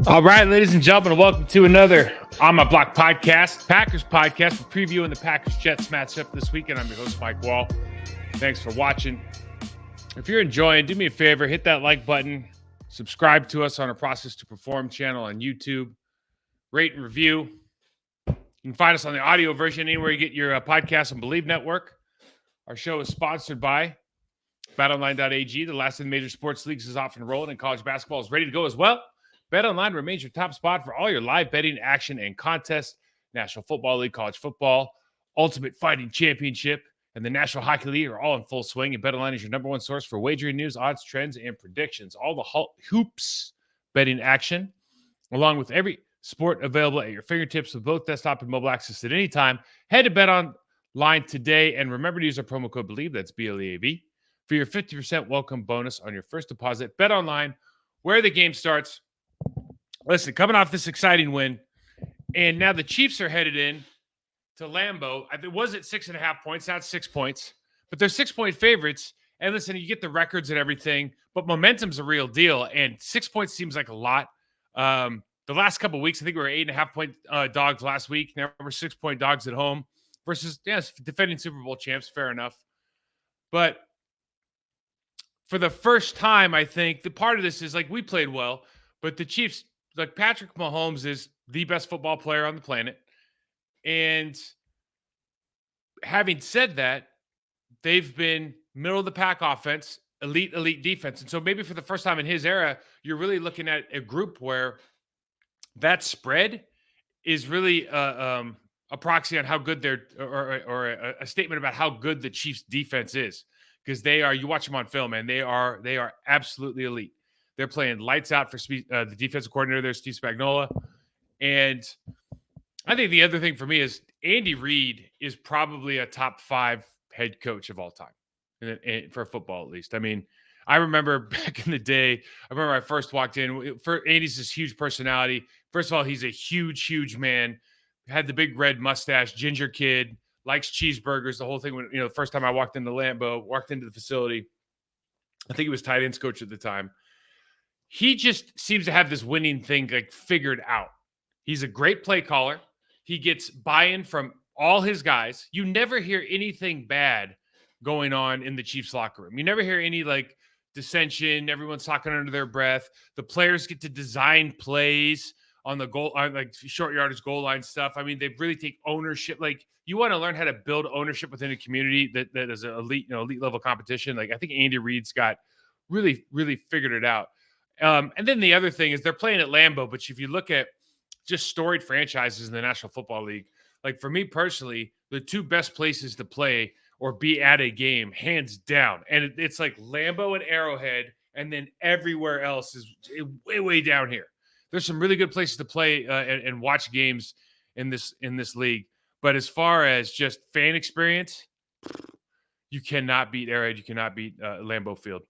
All right, ladies and gentlemen, welcome to another On My Block podcast, Packers podcast. We're previewing the Packers-Jets matchup this weekend. I'm your host, Mike Wahle. Thanks for watching. If you're enjoying, do me a favor, hit that like button, subscribe to us on our Process to Perform channel on YouTube, rate and review. You can find us on the audio version anywhere you get your podcast on Believe Network. Our show is sponsored by BetOnline.ag. The last of the major sports leagues is off and rolling, and college basketball is ready to go as well. BetOnline remains your top spot for all your live betting action and contests. National Football League, College Football, Ultimate Fighting Championship, and the National Hockey League are all in full swing. And BetOnline is your number one source for wagering news, odds, trends, and predictions. All the hoops betting action, along with every sport available at your fingertips with both desktop and mobile access at any time. Head to BetOnline today and remember to use our promo code BELIEVE, that's BLEAV, for your 50% welcome bonus on your first deposit. BetOnline, where the game starts. Listen, coming off this exciting win, and now the Chiefs are headed in to Lambeau. It was at 6.5 points, not 6 points, but they're 6-point favorites. And listen, you get the records and everything, but momentum's a real deal, and 6 points seems like a lot. The last couple of weeks, I think we were 8.5-point dogs last week. Now we're 6-point dogs at home versus, defending Super Bowl champs. Fair enough. But for the first time, I think the part of this is like we played well, but the Chiefs, like Patrick Mahomes is the best football player on the planet. And having said that, they've been middle of the pack offense, elite defense. And so maybe for the first time in his era, you're really looking at a group where that spread is really a proxy on how good they're, or a statement about how good the Chiefs defense is. Because they are, you watch them on film, and they are absolutely elite. They're playing lights out for the defensive coordinator there, Steve Spagnuolo. And I think the other thing for me is Andy Reid is probably a top 5 head coach of all time, for football at least. I mean, I remember back in the day, I first walked in. Andy's this huge personality. First of all, he's a huge man. Had the big red mustache, ginger kid, likes cheeseburgers, the whole thing. When the first time I walked into Lambeau, walked into the facility, I think he was tight ends coach at the time. He just seems to have this winning thing figured out. He's a great play caller. He gets buy-in from all his guys. You never hear anything bad going on in the Chiefs locker room. You never hear any dissension. Everyone's talking under their breath. The players get to design plays on the goal, short yardage goal line stuff. I mean, they really take ownership. You want to learn how to build ownership within a community that is an elite level competition. I think Andy Reid's got really figured it out. And then the other thing is they're playing at Lambeau, but if you look at just storied franchises in the National Football League, for me personally, the two best places to play or be at a game, hands down, and it's like Lambeau and Arrowhead, and then everywhere else is way down here. There's some really good places to play and watch games in this league, but as far as just fan experience, you cannot beat Arrowhead. You cannot beat Lambeau Field.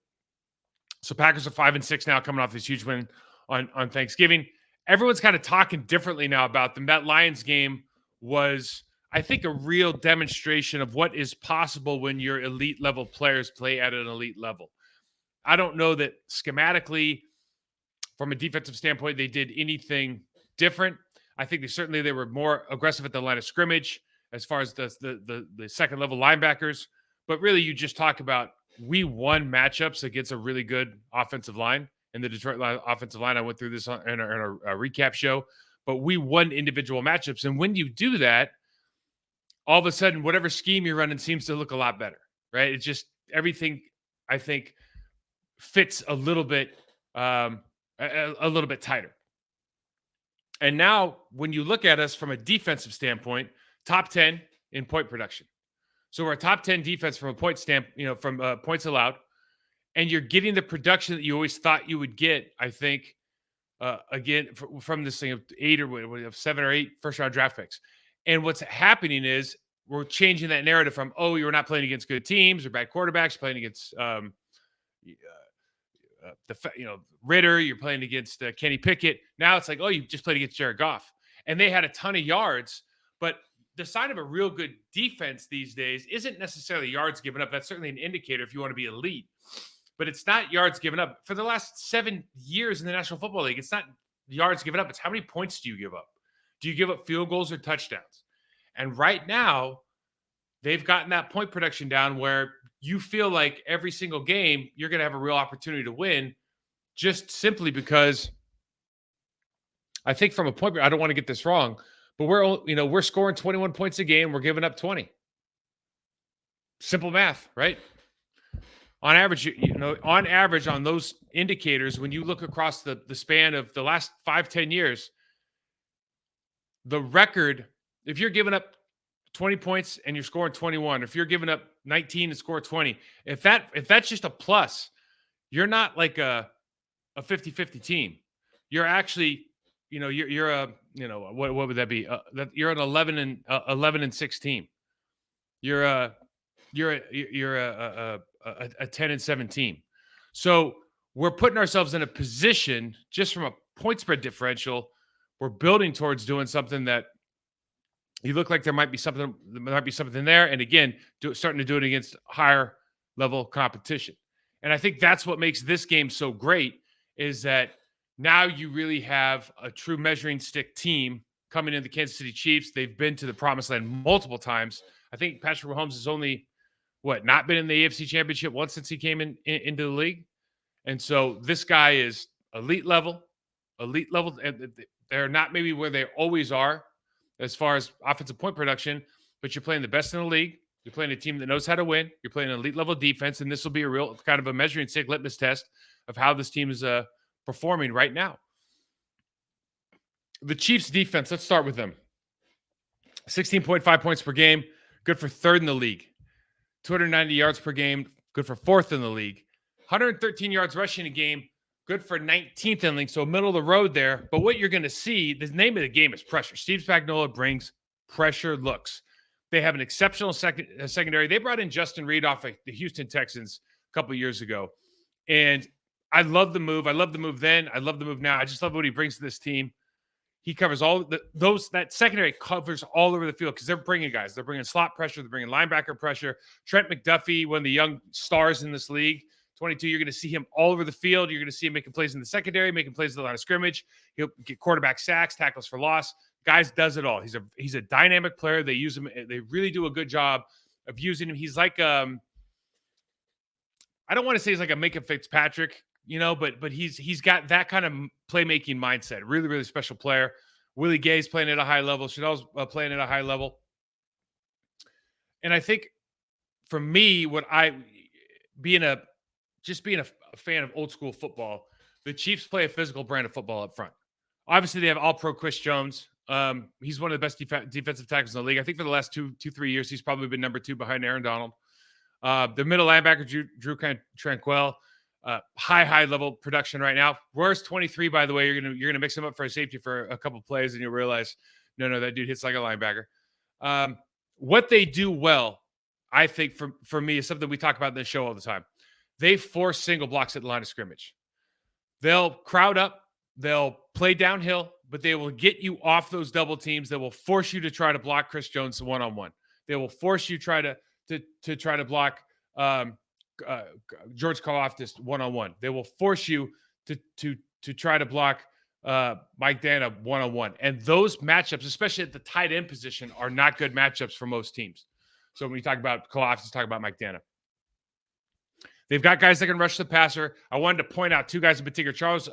So Packers are 5-6 now, coming off this huge win on Thanksgiving. Everyone's kind of talking differently now about them. That Lions game was, I think, a real demonstration of what is possible when your elite level players play at an elite level. I don't know that schematically, from a defensive standpoint, they did anything different. I think they were more aggressive at the line of scrimmage as far as the second level linebackers. But really, you just talk about, we won matchups against a really good offensive line. In the Detroit offensive line, I went through this in a recap show, but we won individual matchups. And when you do that, all of a sudden, whatever scheme you're running seems to look a lot better, right? It's just everything, I think, fits a little bit tighter. And now when you look at us from a defensive standpoint, top 10 in point production. So we're a top 10 defense from a point from points allowed. And you're getting the production that you always thought you would get, I think, again, from this thing of 7 or 8 first-round draft picks. And what's happening is we're changing that narrative from, you're not playing against good teams or bad quarterbacks, you're playing against Ritter, you're playing against Kenny Pickett. Now it's like, you just played against Jared Goff. And they had a ton of yards, but the sign of a real good defense these days isn't necessarily yards given up. That's certainly an indicator if you want to be elite. But it's not yards given up. For the last 7 years in the National Football League, it's not yards given up. It's how many points do you give up? Do you give up field goals or touchdowns? And right now, they've gotten that point production down where you feel like every single game you're going to have a real opportunity to win, just simply because I think from a point, I don't want to get this wrong, but we're scoring 21 points a game. We're giving up 20. Simple math, right? On average, on average on those indicators, when you look across the span of the last 5-10 years, the record, if you're giving up 20 points and you're scoring 21, if you're giving up 19 and score 20, if that's just a plus, you're not like a 50-50 team. You're actually, you're a, what would that be? You're an 11-6 team. You're a 10-7 team. So we're putting ourselves in a position, just from a point spread differential, we're building towards doing something that you look like there might be something there. And again, starting to do it against higher level competition. And I think that's what makes this game so great, is that now you really have a true measuring stick team coming in, the Kansas City Chiefs. They've been to the promised land multiple times. I think Patrick Mahomes has only, not been in the AFC Championship once since he came into the league. And so this guy is elite level. They're not maybe where they always are as far as offensive point production, but you're playing the best in the league. You're playing a team that knows how to win. You're playing an elite level defense, and this will be a real kind of a measuring stick litmus test of how this team is performing right now. The Chiefs defense, let's start with them. 16.5 points per game, good for third in the league. 290 yards per game, good for fourth in the league. 113 yards rushing a game, good for 19th in the league, so middle of the road there. But what you're going to see, the name of the game is pressure. Steve Spagnuolo brings pressure looks. They have an exceptional secondary. They brought in Justin Reed off the Houston Texans a couple of years ago. And I love the move. I love the move then. I love the move now. I just love what he brings to this team. He covers that secondary covers all over the field because they're bringing guys. They're bringing slot pressure. They're bringing linebacker pressure. Trent McDuffie, one of the young stars in this league, 22, you're going to see him all over the field. You're going to see him making plays in the secondary, making plays at the line of scrimmage. He'll get quarterback sacks, tackles for loss. Guys does it all. He's a dynamic player. They use him. They really do a good job of using him. He's like, I don't want to say he's like a Micah Fitzpatrick, but he's got that kind of playmaking mindset. Really, really special player. Willie Gay's playing at a high level. Chanel's playing at a high level. And I think for me, being a fan of old school football, the Chiefs play a physical brand of football up front. Obviously, they have all-pro Chris Jones. He's one of the best defensive tackles in the league. I think for the last 2-3 years, he's probably been number 2 behind Aaron Donald. The middle linebacker, Drew Tranquil, high level production right now. Roy's 23, by the way. You're gonna mix him up for a safety for a couple plays, and you'll realize, no, that dude hits like a linebacker. What they do well, I think, for me, is something we talk about in this show all the time. They force single blocks at the line of scrimmage. They'll crowd up, they'll play downhill, but they will get you off those double teams. They will force you to try to block Chris Jones one-on-one. They will force you try to block George Karlaftis one-on-one. They will force you to try to block Mike Dana one-on-one. And those matchups, especially at the tight end position, are not good matchups for most teams. So when you talk about Karlaftis, talk about Mike Dana. They've got guys that can rush the passer. I wanted to point out 2 guys in particular. Charles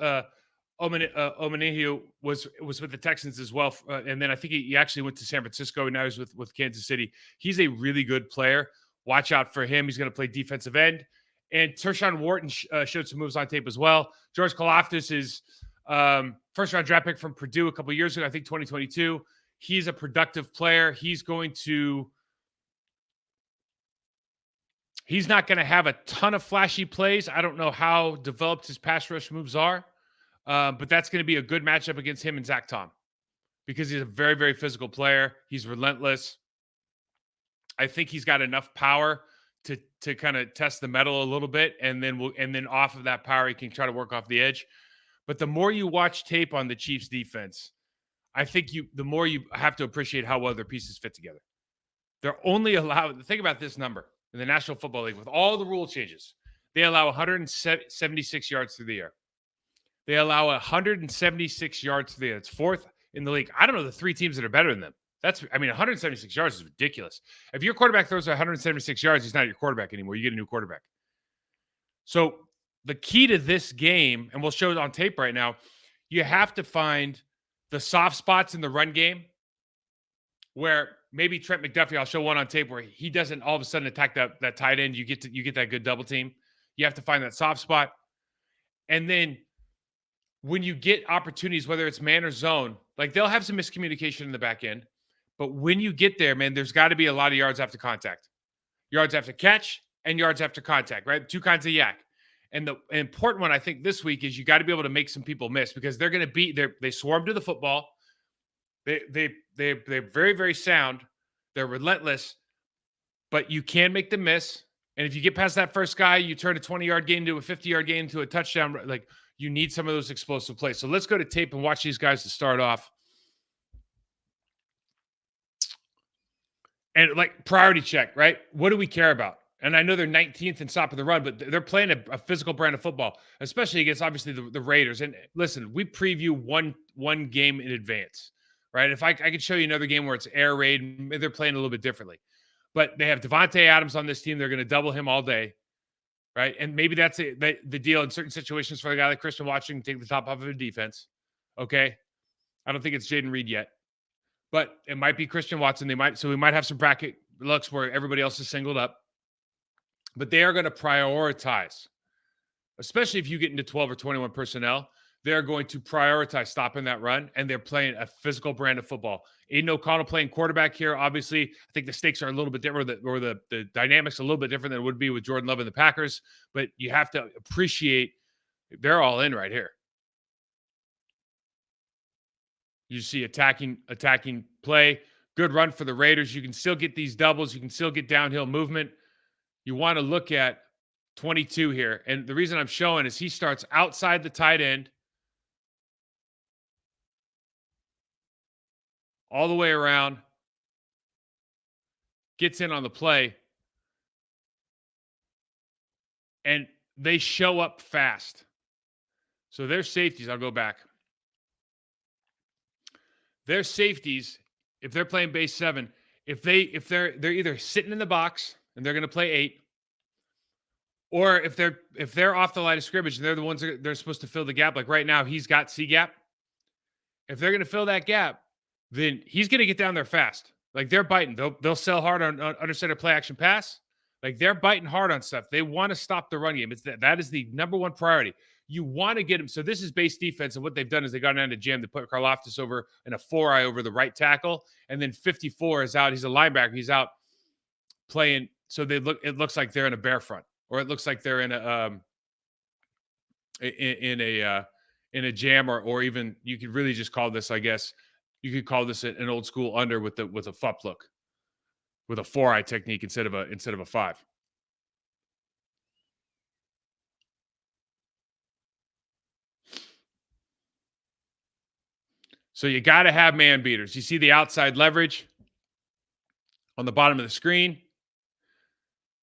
Omenihu was with the Texans as well. And then I think he actually went to San Francisco, and now he's with Kansas City. He's a really good player. Watch out for him. He's going to play defensive end. And Tershawn Wharton showed some moves on tape as well. George Karlaftis is first-round draft pick from Purdue a couple years ago, I think 2022. He's a productive player. He's not going to have a ton of flashy plays. I don't know how developed his pass rush moves are, but that's going to be a good matchup against him and Zach Tom because he's a very, very physical player. He's relentless. I think he's got enough power to kind of test the metal a little bit, and then off of that power, he can try to work off the edge. But the more you watch tape on the Chiefs defense, I think the more you have to appreciate how well their pieces fit together. They're only allowed, think about this number in the National Football League with all the rule changes. They allow 176 yards through the air. They allow 176 yards to the end. It's fourth in the league. I don't know the three teams that are better than them. 176 yards is ridiculous. If your quarterback throws 176 yards, he's not your quarterback anymore. You get a new quarterback. So the key to this game, and we'll show it on tape right now, you have to find the soft spots in the run game where maybe Trent McDuffie, I'll show one on tape where he doesn't all of a sudden attack that tight end. You get that good double team. You have to find that soft spot. And then when you get opportunities, whether it's man or zone, like they'll have some miscommunication in the back end. But when you get there, man, there's got to be a lot of yards after contact. Yards after catch and yards after contact, right? Two kinds of yak. And the important one, I think, this week is you got to be able to make some people miss because they're going to they swarm to the football. They're very, very sound. They're relentless, but you can make them miss. And if you get past that first guy, you turn a 20-yard gain to a 50-yard gain to a touchdown. Like, you need some of those explosive plays. So let's go to tape and watch these guys to start off. And like priority check, right? What do we care about? And I know they're 19th in stopping the run, but they're playing a physical brand of football, especially against obviously the Raiders. And listen, we preview one game in advance, right? If I could show you another game where it's air raid, they're playing a little bit differently. But they have Devontae Adams on this team. They're going to double him all day, right? And maybe that's the deal in certain situations for a guy like Christian Watson to take the top off of a defense. Okay, I don't think it's Jaden Reed yet. But it might be Christian Watson. We might have some bracket looks where everybody else is singled up. But they are going to prioritize, especially if you get into 12 or 21 personnel, they're going to prioritize stopping that run, and they're playing a physical brand of football. Aiden O'Connell playing quarterback here. Obviously, I think the stakes are a little bit different, or the dynamics a little bit different than it would be with Jordan Love and the Packers. But you have to appreciate they're all in right here. You see attacking play. Good run for the Raiders. You can still get these doubles. You can still get downhill movement. You want to look at 22 here. And the reason I'm showing is he starts outside the tight end all the way around, gets in on the play, and they show up fast. So their safeties, I'll go back. Their safeties, if they're playing base 7, if they're either sitting in the box and they're going to play 8, or if they're off the line of scrimmage and they're the ones that they're supposed to fill the gap, like right now he's got C gap. If they're going to fill that gap, then he's going to get down there fast. Like they're biting. They'll sell hard on under center play action pass. Like they're biting hard on stuff. They want to stop the run game. That is the number one priority. You want to get him. So this is base defense, and what they've done is they got down to jam. They put Karlaftis over in a 4-eye over the right tackle, and then 54 is out. He's a linebacker. He's out playing. So it looks like they're in a bear front, or it looks like they're in a jam, or even you could really just call this, I guess, you could call this an old school under with a FUP look, with a 4-eye technique instead of a 5. So you got to have man beaters. You see the outside leverage on the bottom of the screen,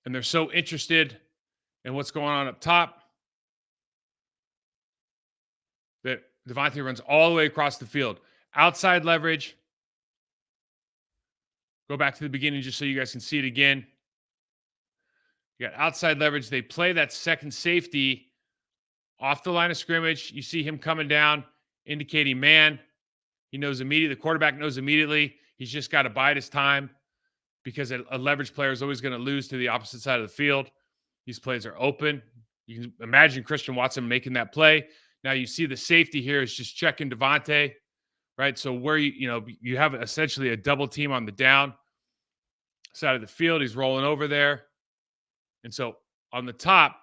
and they're so interested in what's going on up top that Devontae runs all the way across the field. Outside leverage. Go back to the beginning just so you guys can see it again. You got outside leverage. They play that second safety off the line of scrimmage. You see him coming down, indicating man. He knows immediately. The quarterback knows immediately. He's just got to bide his time because a leverage player is always going to lose to the opposite side of the field. These plays are open. You can imagine Christian Watson making that play. Now you see the safety here is just checking Devontae, right? So where you have essentially a double team on the down side of the field. He's rolling over there. And so on the top,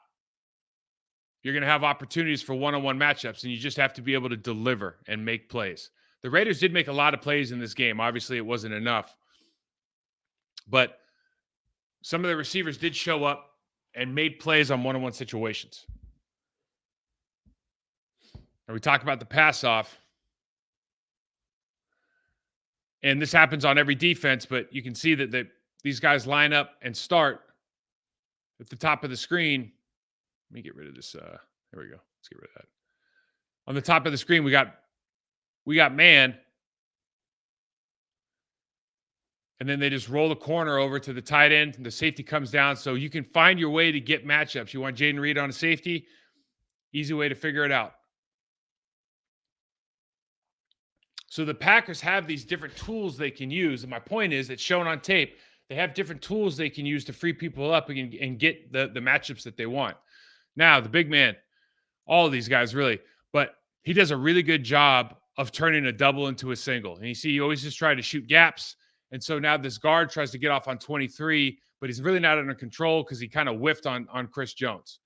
you're going to have opportunities for one-on-one matchups, and you just have to be able to deliver and make plays. The Raiders did make a lot of plays in this game. Obviously, it wasn't enough. But some of the receivers did show up and made plays on one-on-one situations. And we talk about the pass-off. And this happens on every defense, but you can see that these guys line up and start at the top of the screen. Let me get rid of this. There we go. Let's get rid of that. On the top of the screen, we got man, and then they just roll the corner over to the tight end, and the safety comes down. So you can find your way to get matchups. You want Jaden Reed on a safety? Easy way to figure it out. So the Packers have these different tools they can use. And my point is that shown on tape, they have different tools they can use to free people up and get the matchups that they want. Now, the big man, all of these guys really, but he does a really good job of turning a double into a single. And you see, he always just try to shoot gaps. And so now this guard tries to get off on 23, but he's really not under control because he kind of whiffed on Chris Jones,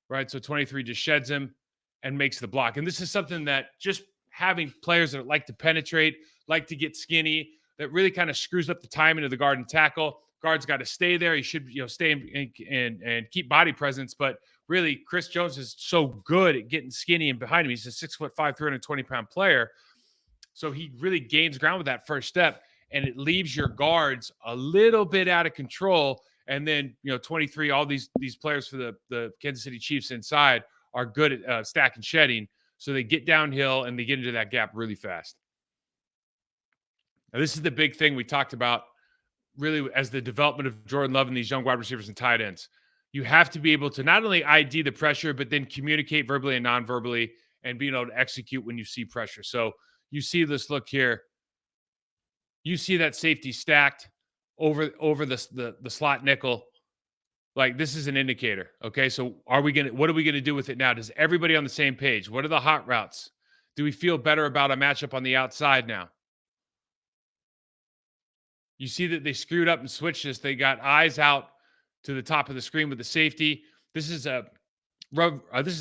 right? So 23 just sheds him and makes the block. And this is something that just having players that like to penetrate, like to get skinny, that really kind of screws up the timing of the guard and tackle. Guard's got to stay there. He should, stay and keep body presence. But really, Chris Jones is so good at getting skinny and behind him. He's a 6'5", 320-pound player. So he really gains ground with that first step, and it leaves your guards a little bit out of control. And then, 23, all these players for the Kansas City Chiefs inside are good at stack and shedding. So they get downhill and they get into that gap really fast. Now, this is the big thing we talked about really as the development of Jordan Love and these young wide receivers and tight ends. You have to be able to not only ID the pressure, but then communicate verbally and non-verbally and being able to execute when you see pressure. So you see this look here. You see that safety stacked over the slot nickel. Like, this is an indicator. Okay. So what are we going to do with it now? Does everybody on the same page? What are the hot routes? Do we feel better about a matchup on the outside now? You see that they screwed up and switched this. They got eyes out to the top of the screen with the safety. This is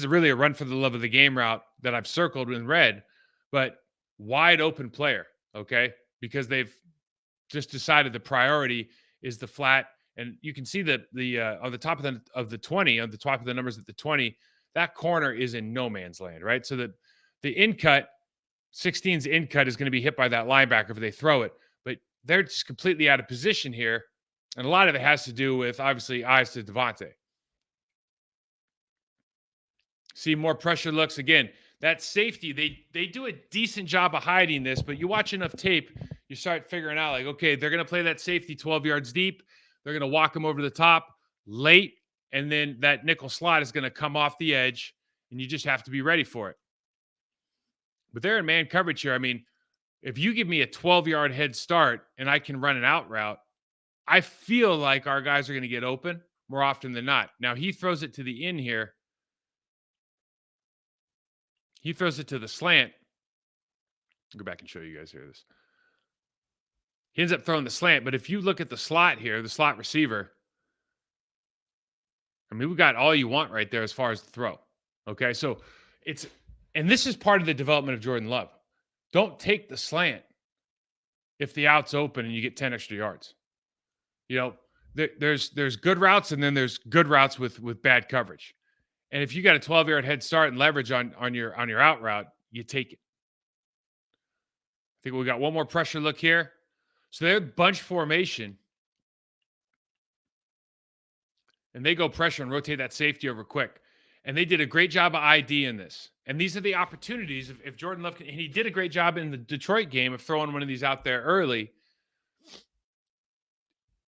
really a run for the love of the game route that I've circled in red, but wide open player. Okay. Because they've just decided the priority is the flat. And you can see that on the top of the 20, on the top of the numbers at the 20, that corner is in no man's land, right? So the in cut, 16's in cut is going to be hit by that linebacker if they throw it. But they're just completely out of position here. And a lot of it has to do with, obviously, eyes to Devontae. See more pressure looks. Again, that safety, they do a decent job of hiding this, but you watch enough tape, you start figuring out, like, okay, they're going to play that safety 12 yards deep. They're going to walk him over the top late, and then that nickel slot is going to come off the edge, and you just have to be ready for it. But they're in man coverage here. I mean, if you give me a 12-yard head start and I can run an out route, I feel like our guys are going to get open more often than not. Now, he throws it to the in here. He throws it to the slant. I'll go back and show you guys here this. He ends up throwing the slant, but if you look at the slot here, the slot receiver, I mean, we got all you want right there as far as the throw. Okay, so and this is part of the development of Jordan Love. Don't take the slant if the out's open and you get 10 extra yards. There's good routes, and then there's good routes with bad coverage. And if you got a 12-yard head start and leverage on your out route, you take it. I think we got one more pressure look here. So they're bunch formation, and they go pressure and rotate that safety over quick. And they did a great job of ID in this. And these are the opportunities if Jordan Love can, and he did a great job in the Detroit game of throwing one of these out there early.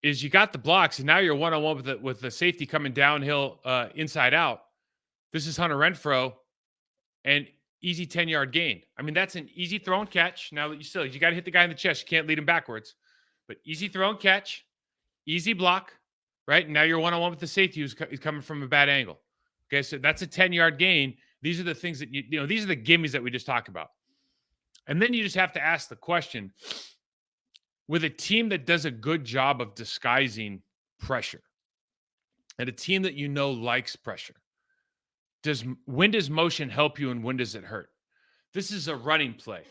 Is you got the blocks, and now you're one-on-one with the safety coming downhill inside out. This is Hunter Renfrow, and easy 10-yard gain. I mean, that's an easy throw and catch. Now that you got to hit the guy in the chest. You can't lead him backwards. But easy throw and catch, easy block, right? And now you're one-on-one with the safety who's coming from a bad angle. Okay, so that's a 10-yard gain. These are the things that these are the gimmies that we just talked about. And then you just have to ask the question, with a team that does a good job of disguising pressure, and a team that likes pressure, when does motion help you and when does it hurt? This is a running play.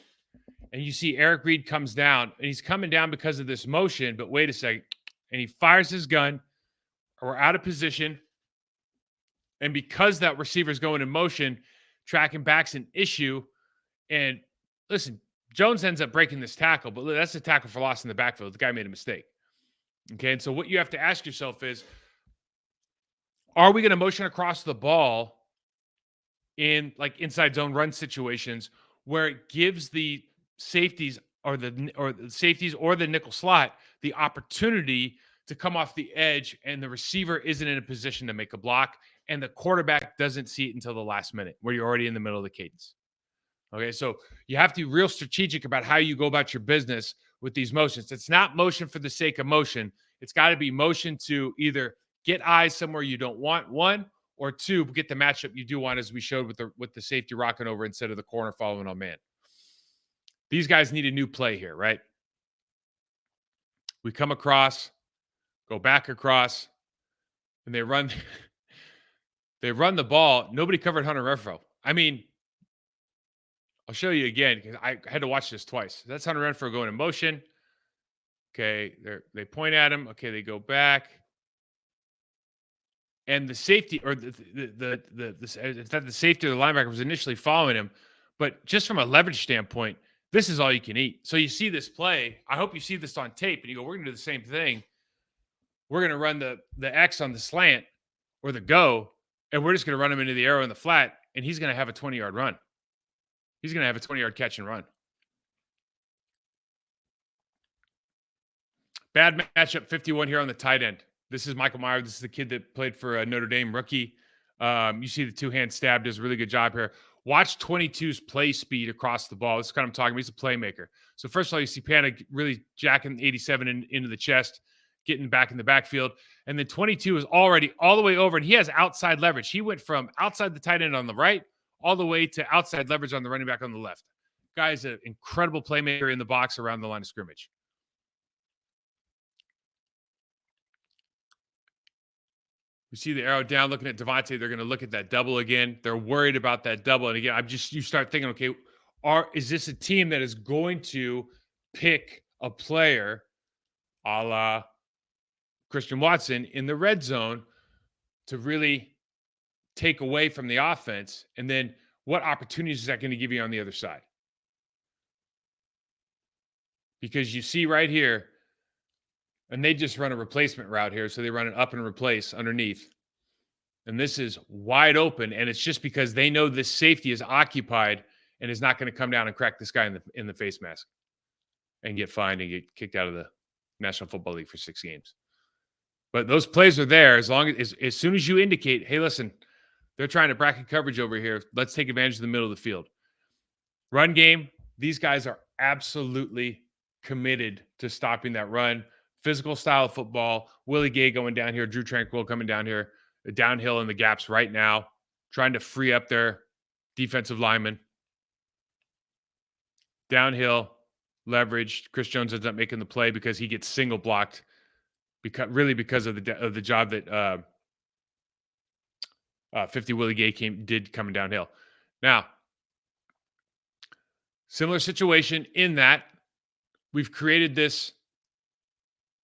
And you see Eric Reed comes down, and he's coming down because of this motion, but wait a second. And he fires his gun, or we're out of position. And because that receiver's going in motion, tracking back's an issue. And listen, Jones ends up breaking this tackle, but that's a tackle for loss in the backfield. The guy made a mistake. Okay, and so what you have to ask yourself is, are we going to motion across the ball in like inside zone run situations where it gives the safeties or the nickel slot the opportunity to come off the edge, and the receiver isn't in a position to make a block, and the quarterback doesn't see it until the last minute where you're already in the middle of the cadence. Okay, so you have to be real strategic about how you go about your business with these motions. It's not motion for the sake of motion. It's got to be motion to either get eyes somewhere you don't want, one, or two, get the matchup you do want, as we showed with the safety rocking over instead of the corner following on man. These guys need a new play here, right? We come across, go back across, and they run they run the ball. Nobody covered Hunter Renfrow. I mean, I'll show you again because I had to watch this twice. That's Hunter Renfrow going in motion. Okay, they point at him. Okay, they go back, and the safety or it's not the safety or the linebacker was initially following him, but just from a leverage standpoint, this is all you can eat. So you see this play. I hope you see this on tape, and you go, "We're going to do the same thing. We're going to run the X on the slant or the go, and we're just going to run him into the arrow in the flat, and he's going to have a 20-yard run. He's going to have a 20-yard catch and run." Bad matchup, 51 here on the tight end. This is Michael Meyer. This is the kid that played for Notre Dame, rookie. You see the two-hand stab, does a really good job here. Watch 22's play speed across the ball. This is kind of I'm talking about. He's a playmaker. So first of all, you see Panic really jacking 87 into the chest, getting back in the backfield. And then 22 is already all the way over, and he has outside leverage. He went from outside the tight end on the right all the way to outside leverage on the running back on the left. Guy's an incredible playmaker in the box around the line of scrimmage. We see the arrow down looking at Devontae. They're going to look at that double again. They're worried about that double. And again, you start thinking, okay, is this a team that is going to pick a player a la Christian Watson in the red zone to really take away from the offense? And then what opportunities is that going to give you on the other side? Because you see right here, and they just run a replacement route here. So they run it up and replace underneath. And this is wide open. And it's just because they know this safety is occupied and is not going to come down and crack this guy in the face mask and get fined and get kicked out of the National Football League for 6 games. But those plays are there as soon as you indicate, hey, listen, they're trying to bracket coverage over here. Let's take advantage of the middle of the field. Run game, these guys are absolutely committed to stopping that run. Physical style of football. Willie Gay going down here. Drew Tranquill coming down here. Downhill in the gaps right now. Trying to free up their defensive linemen. Downhill, leveraged. Chris Jones ends up making the play because he gets single blocked. Because of the job that 50 Willie Gay did coming downhill. Now, similar situation in that we've created this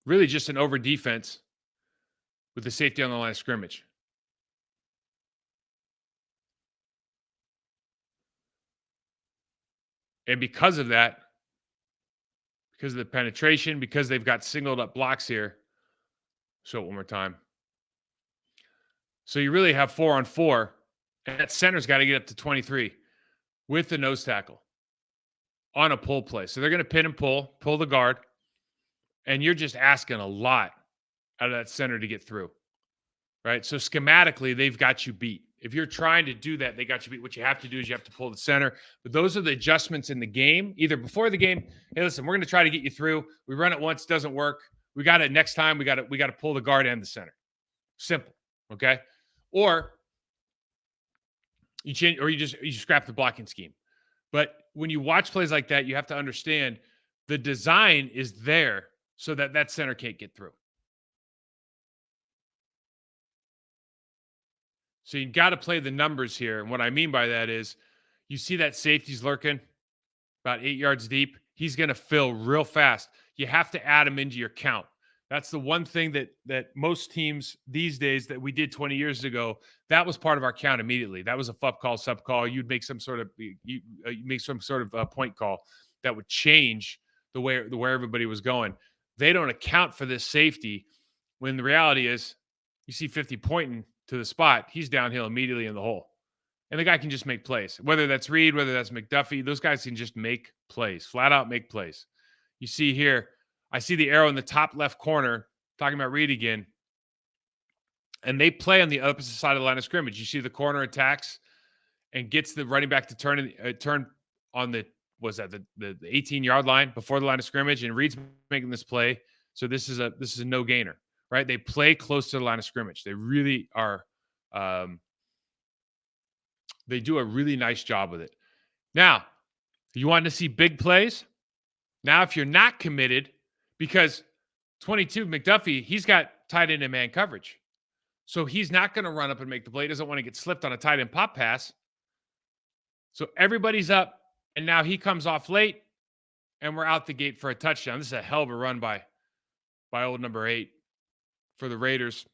really just an over defense with the safety on the line of scrimmage. And because of that, because of the penetration, because they've got singled up blocks here, show it one more time. So you really have 4-on-4, and that center's got to get up to 23 with the nose tackle on a pull play. So they're going to pin and pull the guard, and you're just asking a lot out of that center to get through, right? So schematically, they've got you beat. If you're trying to do that, they got you beat. What you have to do is you have to pull the center. But those are the adjustments in the game. Either before the game, hey, listen, we're going to try to get you through. We run it once, doesn't work. We got it next time. We got to pull the guard and the center. Simple, okay? Or you change, or you scrap the blocking scheme. But when you watch plays like that, you have to understand the design is there so that center can't get through. So you got to play the numbers here. And what I mean by that is you see that safety's lurking about 8 yards deep. He's going to fill real fast. You have to add him into your count. That's the one thing that most teams these days that we did 20 years ago, that was part of our count immediately. That was a FUP call, sub call. You'd make some sort of point call that would change the way everybody was going. They don't account for this safety when the reality is you see 50 pointing to the spot, he's downhill immediately in the hole. And the guy can just make plays. Whether that's Reed, whether that's McDuffie, those guys can just make plays, flat out make plays. You see here, I see the arrow in the top left corner, talking about Reed again, and they play on the opposite side of the line of scrimmage. You see the corner attacks and gets the running back to turn on the 18-yard line before the line of scrimmage, and Reed's making this play. So this is a no gainer, right? They play close to the line of scrimmage. They really are. They do a really nice job with it. Now, you want to see big plays? Now, if you're not committed, because 22 McDuffie, he's got tight end and man coverage. So he's not going to run up and make the play. He doesn't want to get slipped on a tight end pop pass. So everybody's up, and now he comes off late, and we're out the gate for a touchdown. This is a hell of a run by old number 8 for the Raiders.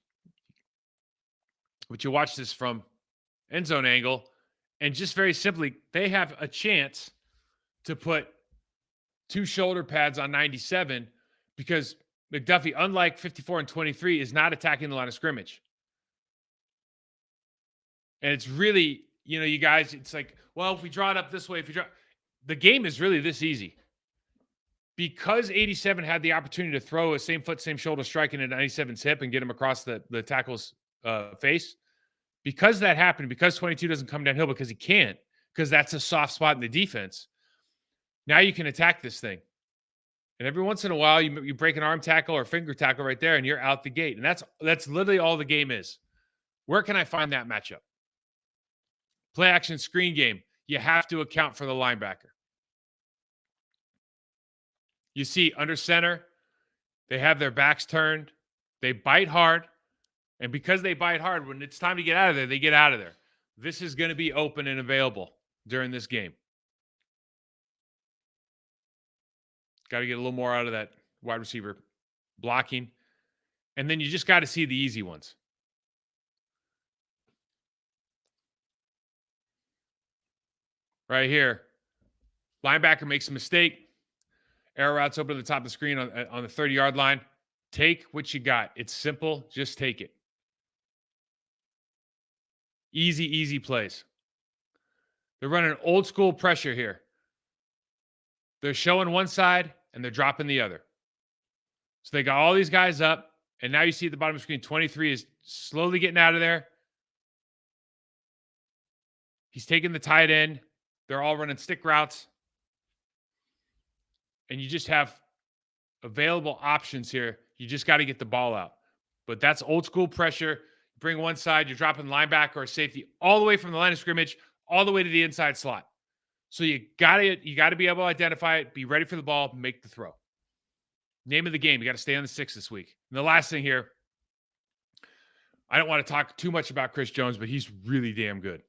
But you watch this from end zone angle, and just very simply, they have a chance to put 2 shoulder pads on 97 because McDuffie, unlike 54 and 23, is not attacking the line of scrimmage. And it's really, you guys, it's like, well, if we draw it up this way, the game is really this easy. Because 87 had the opportunity to throw a same foot, same shoulder strike into 97's hip and get him across the tackle's face, because that happened, because 22 doesn't come downhill because he can't, because that's a soft spot in the defense, now you can attack this thing. And every once in a while, you break an arm tackle or finger tackle right there, and you're out the gate. And that's literally all the game is. Where can I find that matchup? Play action screen game. You have to account for the linebacker. You see under center, they have their backs turned. They bite hard. And because they bite hard, when it's time to get out of there, they get out of there. This is going to be open and available during this game. Got to get a little more out of that wide receiver blocking. And then you just got to see the easy ones. Right here. Linebacker makes a mistake. Arrow routes open to the top of the screen on the 30-yard line. Take what you got. It's simple. Just take it. Easy plays. They're running old school pressure here. They're showing one side and they're dropping the other. So they got all these guys up, and now you see at the bottom of the screen, 23 is slowly getting out of there. He's taking the tight end. They're all running stick routes. And you just have available options here. You just got to get the ball out. But that's old school pressure. Bring one side, you're dropping linebacker or safety all the way from the line of scrimmage, all the way to the inside slot. So you got to be able to identify it, be ready for the ball, make the throw. Name of the game, you got to stay on the 6 this week. And the last thing here, I don't want to talk too much about Chris Jones, but he's really damn good.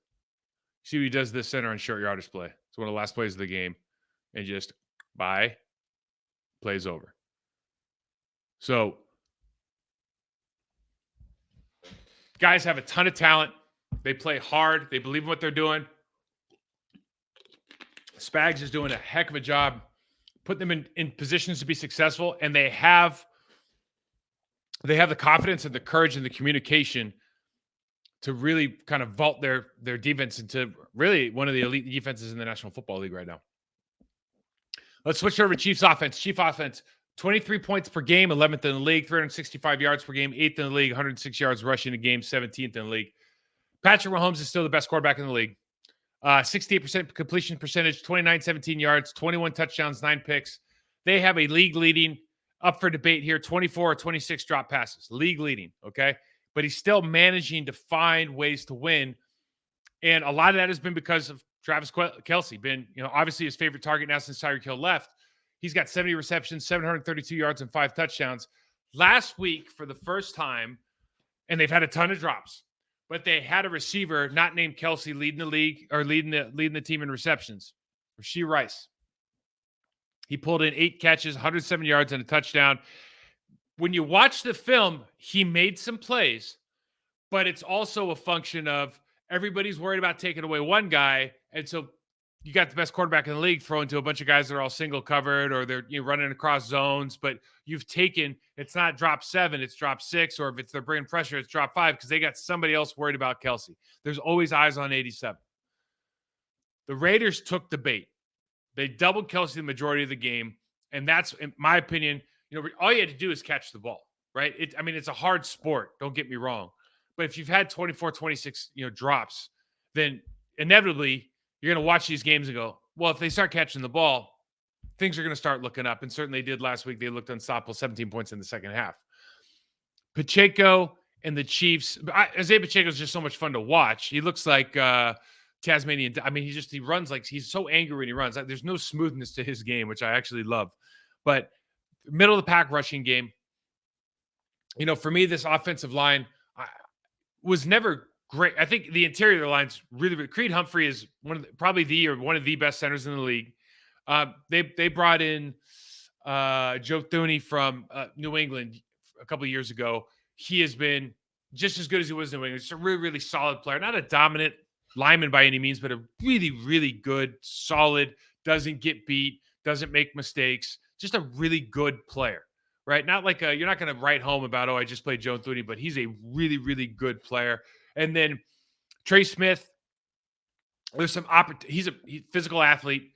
See what he does this center on short yardage play. It's one of the last plays of the game. And just plays over. So guys have a ton of talent. They play hard. They believe in what they're doing. Spags is doing a heck of a job putting them in positions to be successful, and they have the confidence and the courage and the communication to really kind of vault their defense into really one of the elite defenses in the National Football League right now. Let's switch over to Chiefs offense. Chief offense, 23 points per game, 11th in the league, 365 yards per game, 8th in the league, 106 yards rushing a game, 17th in the league. Patrick Mahomes is still the best quarterback in the league. 68% completion percentage, 17 yards, 21 touchdowns, 9 picks. They have a league leading, up for debate here, 24 or 26 drop passes. League leading, okay? But he's still managing to find ways to win. And a lot of that has been because of Travis Kelce, been, obviously his favorite target now since Tyreek Hill left. He's got 70 receptions, 732 yards, and 5 touchdowns. Last week, for the first time, and they've had a ton of drops, but they had a receiver not named Kelce leading the league or leading the team in receptions. Rashee Rice. He pulled in 8 catches, 107 yards, and a touchdown. When you watch the film, he made some plays, but it's also a function of everybody's worried about taking away one guy, and so you got the best quarterback in the league throwing to a bunch of guys that are all single covered or they're running across zones, but it's not drop 7, it's drop 6, or if they're bringing pressure, it's drop 5 because they got somebody else worried about Kelce. There's always eyes on 87. The Raiders took the bait. They doubled Kelsey the majority of the game. And that's, in my opinion, all you had to do is catch the ball, right? It's a hard sport. Don't get me wrong. But if you've had 24, 26, drops, then inevitably you're going to watch these games and go, well, if they start catching the ball, things are going to start looking up. And certainly they did last week. They looked unstoppable, 17 points in the second half. Pacheco and the Chiefs. Isaiah Pacheco is just so much fun to watch. He looks like Tasmanian. He runs like he's so angry when he runs. There's no smoothness to his game, which I actually love. But middle of the pack rushing game. For me, this offensive line was never great. I think the interior of the line's really. Creed Humphrey is one of the best centers in the league. They brought in Joe Thuney from New England a couple of years ago. He has been just as good as he was in New England. Just a really, really solid player. Not a dominant lineman by any means, but a really, really good, solid, doesn't get beat, doesn't make mistakes. Just a really good player, right? Not like you're not going to write home about, I just played Joe Thuney, but he's a really, really good player. And then Trey Smith, there's some he's a physical athlete.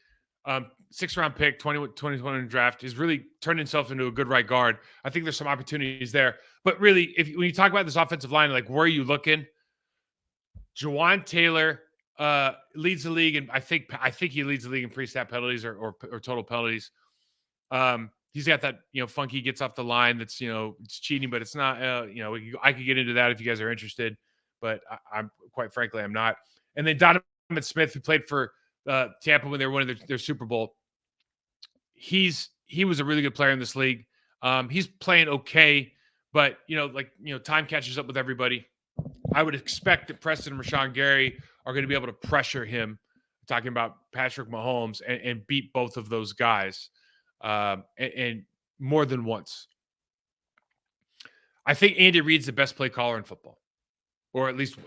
6th-round pick, 2020 draft, has really turned himself into a good right guard. I think there's some opportunities there. But really, when you talk about this offensive line, like where are you looking? Jawan Taylor leads the league, and I think he leads the league in pre-snap penalties or total penalties. He's got that funky gets off the line that's it's cheating, but it's not. I could get into that if you guys are interested, but I'm quite frankly I'm not. And then Donovan Smith, who played for Tampa when they were winning their Super Bowl. He was a really good player in this league. He's playing okay, but time catches up with everybody. I would expect that Preston and Rashawn Gary are going to be able to pressure him. Talking about Patrick Mahomes and beat both of those guys, and more than once. I think Andy Reid's the best play caller in football, or at least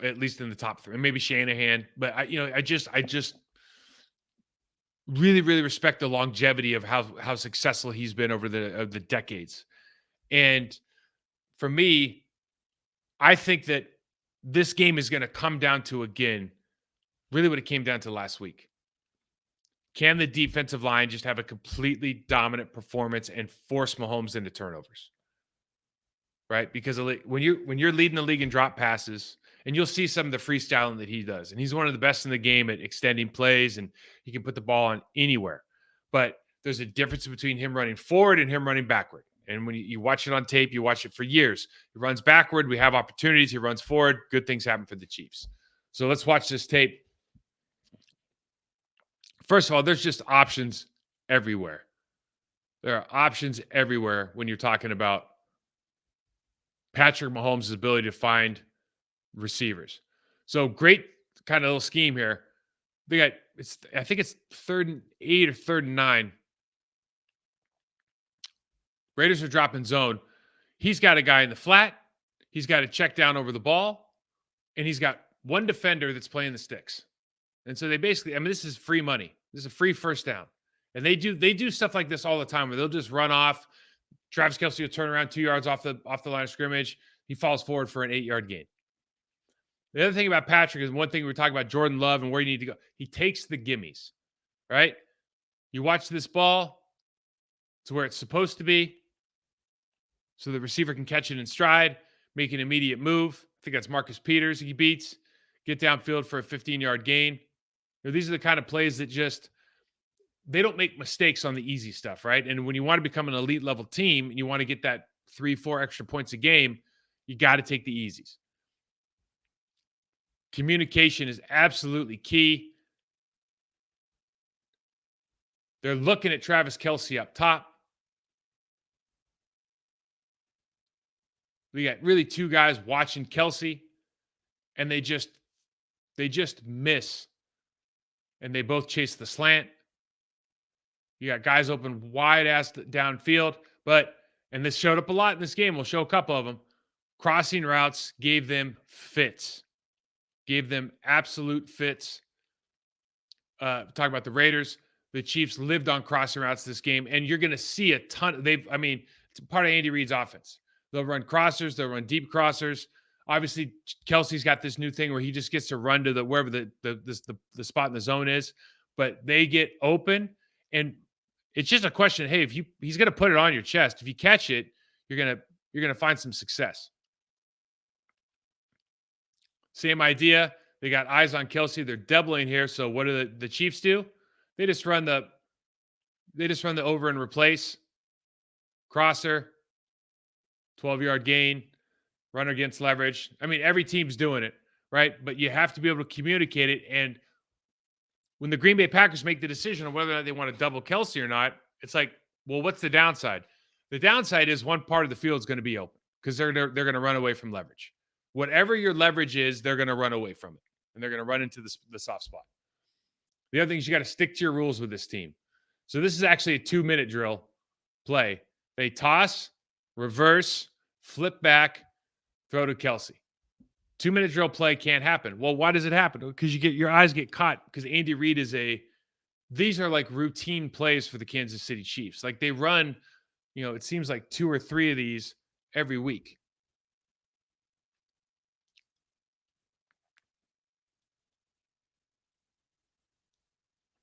in the top 3. And maybe Shanahan, but I just really, really respect the longevity of how successful he's been over the decades. And for me, I think that this game is going to come down to, again, really what it came down to last week. Can the defensive line just have a completely dominant performance and force Mahomes into turnovers? Right? Because when you're leading the league in drop passes, and you'll see some of the freestyling that he does. And he's one of the best in the game at extending plays, and he can put the ball on anywhere. But there's a difference between him running forward and him running backward. And when you watch it on tape, you watch it for years. He runs backward. We have opportunities. He runs forward. Good things happen for the Chiefs. So let's watch this tape. First of all, there's just options everywhere. There are options everywhere when you're talking about Patrick Mahomes' ability to find receivers. So great kind of little scheme here. I think it's 3rd and 8 or 3rd and 9. Raiders are dropping zone. He's got a guy in the flat. He's got a check down over the ball. And he's got one defender that's playing the sticks. And so they basically, this is free money. This is a free first down. And they do stuff like this all the time where they'll just run off. Travis Kelce will turn around 2 yards off the line of scrimmage. He falls forward for an 8-yard gain. The other thing about Patrick is one thing we're talking about Jordan Love and where you need to go. He takes the gimmies, right? You watch this ball to where it's supposed to be so the receiver can catch it in stride, make an immediate move. I think that's Marcus Peters he beats. Get downfield for a 15-yard gain. These are the kind of plays that they don't make mistakes on the easy stuff, right? And when you want to become an elite level team and you want to get that 3-4 extra points a game, you got to take the easies. Communication is absolutely key. They're looking at Travis Kelce up top. We got really 2 guys watching Kelce, and they just miss. And they both chase the slant. You got guys open wide ass downfield, and this showed up a lot in this game. We'll show a couple of them. Crossing routes gave them fits. Gave them absolute fits. Talk about the Raiders. The Chiefs lived on crossing routes this game, and you're going to see a ton. It's part of Andy Reid's offense. They'll run crossers. They'll run deep crossers. Obviously, Kelsey's got this new thing where he just gets to run to wherever the spot in the zone is. but they get open, and it's just a question. Hey, if he's going to put it on your chest. If you catch it, you're gonna find some success. Same idea. They got eyes on Kelsey. They're doubling here. So what do the Chiefs do? They just run the over and replace crosser, 12-yard gain, run against leverage. I mean, every team's doing it, right? But you have to be able to communicate it. And when the Green Bay Packers make the decision on whether or not they want to double Kelsey or not, it's like, well, what's the downside? The downside is one part of the field is going to be open because they're going to run away from leverage. Whatever your leverage is, they're going to run away from it, and they're going to run into the soft spot. The other thing is you got to stick to your rules with this team. So this is actually a 2-minute drill play. They toss, reverse, flip back, throw to Kelsey. 2-minute drill play can't happen. Well, why does it happen? Because your eyes get caught because Andy Reid these are like routine plays for the Kansas City Chiefs. Like they run, it seems like 2 or 3 of these every week.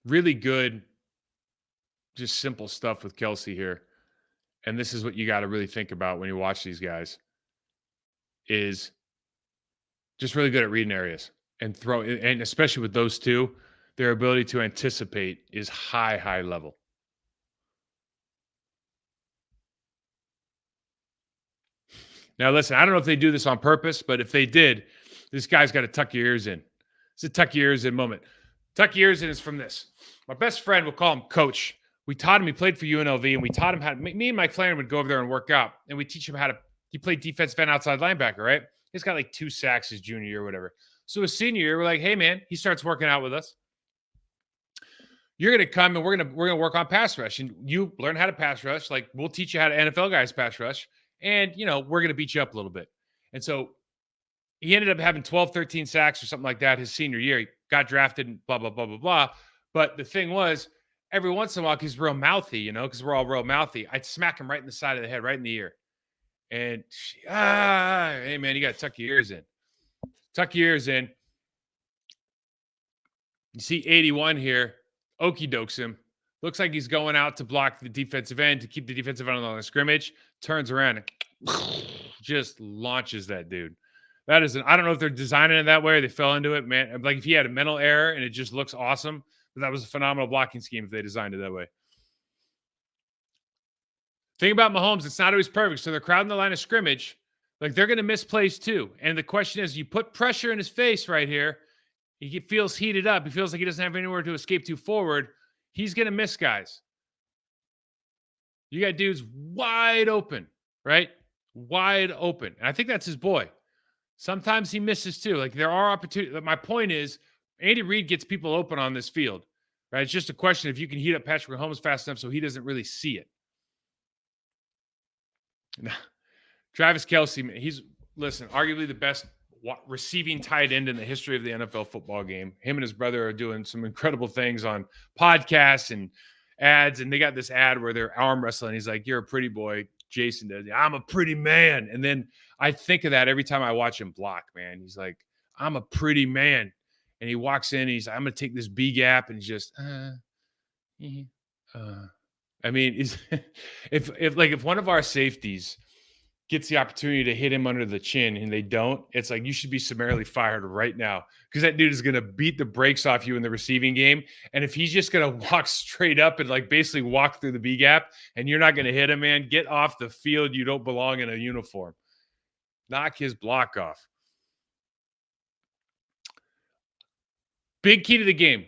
Really good, just simple stuff with Kelsey here. And this is what you got to really think about when you watch these guys is just really good at reading areas and throw. And especially with those two, their ability to anticipate is high level. Now, listen, I don't know if they do this on purpose, but if they did, this guy's got to tuck your ears in. It's a tuck your ears in moment. Tuck your ears in is from this. My best friend, we'll call him Coach. We taught him, he played for UNLV, and we taught him how to, me and Mike Flanagan would go over there and work out, and we teach him he played defensive end outside linebacker, right? He's got like 2 sacks his junior year or whatever. So his senior year, we're like, hey, man, he starts working out with us. You're going to come and we're going to work on pass rush, and you learn how to pass rush. Like we'll teach you how to NFL guys pass rush, and, we're going to beat you up a little bit. And so he ended up having 12, 13 sacks or something like that his senior year. He got drafted and blah, blah, blah, blah, blah. But the thing was, every once in a while, he's real mouthy, because we're all real mouthy, I'd smack him right in the side of the head, right in the ear. And, hey, man, you got to tuck your ears in. Tuck your ears in. You see 81 here. Okey dokes him. Looks like he's going out to block the defensive end, to keep the defensive end on the line of scrimmage. Turns around and just launches that dude. That is I don't know if they're designing it that way or they fell into it, man. Like if he had a mental error and it just looks awesome, but that was a phenomenal blocking scheme if they designed it that way. Thing about Mahomes, it's not always perfect. So they're crowding the line of scrimmage. Like they're going to miss plays too. And the question is, you put pressure in his face right here. He feels heated up. He feels like he doesn't have anywhere to escape to forward. He's going to miss guys. You got dudes wide open, right? Wide open. And I think that's his boy. Sometimes he misses too. Like there are opportunities. My point is, Andy Reid gets people open on this field, right? It's just a question if you can heat up Patrick Mahomes fast enough so he doesn't really see it. Travis Kelce, he's arguably the best receiving tight end in the history of the NFL football game. Him and his brother are doing some incredible things on podcasts and ads, and they got this ad where they're arm wrestling. He's like, "You're a pretty boy." Jason does. "I'm a pretty man." And then I think of that every time I watch him block, man. He's like, "I'm a pretty man." And he walks in and he's like, "I'm going to take this B gap," and he's just, I mean, if one of our safeties gets the opportunity to hit him under the chin and they don't, it's like you should be summarily fired right now because that dude is going to beat the brakes off you in the receiving game. And if he's just going to walk straight up and like basically walk through the B gap and you're not going to hit him, man, get off the field. You don't belong in a uniform. Knock his block off. Big key to the game.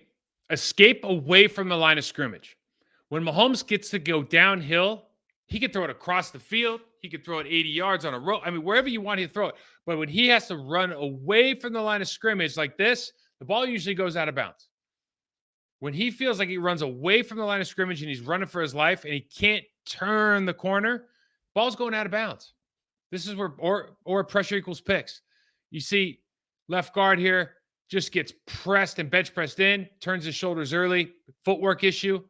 Escape away from the line of scrimmage. When Mahomes gets to go downhill, he can throw it across the field. He could throw it 80 yards on a rope. I mean, wherever you want, he'll throw it. But when he has to run away from the line of scrimmage like this, the ball usually goes out of bounds. When he feels like he runs away from the line of scrimmage and he's running for his life and he can't turn the corner, ball's going out of bounds. This is where, or pressure equals picks. You see left guard here just gets pressed and bench pressed in, turns his shoulders early, footwork issue,